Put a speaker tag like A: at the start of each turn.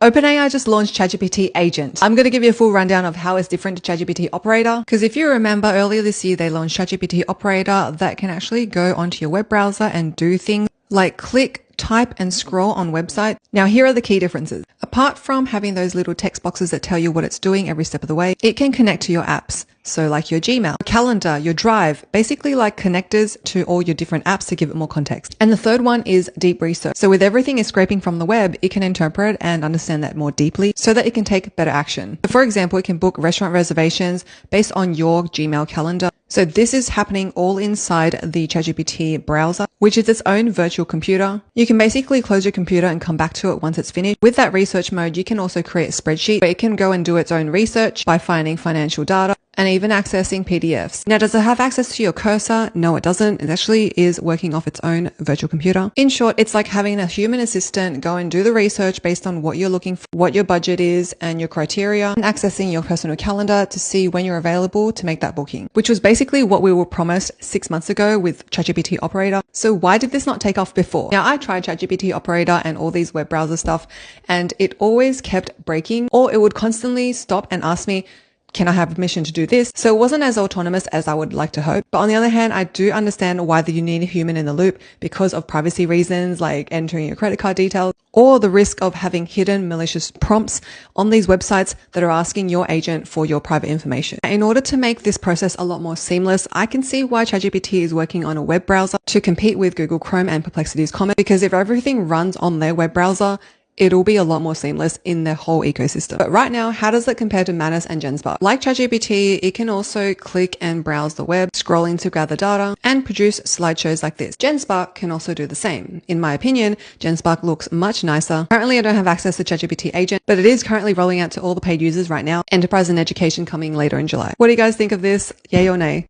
A: OpenAI just launched ChatGPT Agent. I'm going to give you a full rundown of how it's different to ChatGPT Operator, because if you remember earlier this year, they launched ChatGPT Operator that can actually go onto your web browser and do things like click, type, and scroll on websites. Now, here are the key differences. Apart from having those little text boxes that tell you what it's doing every step of the way, it can connect to your apps. So like your Gmail, your calendar, your Drive, basically like connectors to all your different apps to give it more context. And the third one is deep research. So with everything is scraping from the web, it can interpret and understand that more deeply so that it can take better action. So for example, it can book restaurant reservations based on your Gmail calendar. So this is happening all inside the ChatGPT browser, which is its own virtual computer. You can basically close your computer and come back to it once it's finished. With that research mode, you can also create a spreadsheet where it can go and do its own research by finding financial data and even accessing PDFs. Now, does it have access to your cursor? No, it doesn't. It actually is working off its own virtual computer. In short, it's like having a human assistant go and do the research based on what you're looking for, what your budget is and your criteria, and accessing your personal calendar to see when you're available to make that booking, which was basically what we were promised 6 months ago with ChatGPT Operator. So why did this not take off before? Now, I tried ChatGPT Operator and all these web browser stuff, and it always kept breaking, or it would constantly stop and ask me, can I have permission to do this? So it wasn't as autonomous as I would like to hope. But on the other hand, I do understand why you need a human in the loop because of privacy reasons, like entering your credit card details, or the risk of having hidden malicious prompts on these websites that are asking your agent for your private information. In order to make this process a lot more seamless, I can see why ChatGPT is working on a web browser to compete with Google Chrome and Perplexity's Comet, because if everything runs on their web browser, it'll be a lot more seamless in their whole ecosystem. But right now, how does it compare to Manus and GenSpark? Like ChatGPT, it can also click and browse the web, scrolling to gather data, and produce slideshows like this. GenSpark can also do the same. In my opinion, GenSpark looks much nicer. Currently, I don't have access to ChatGPT Agent, but it is currently rolling out to all the paid users right now. Enterprise and education coming later in July. What do you guys think of this? Yay or nay?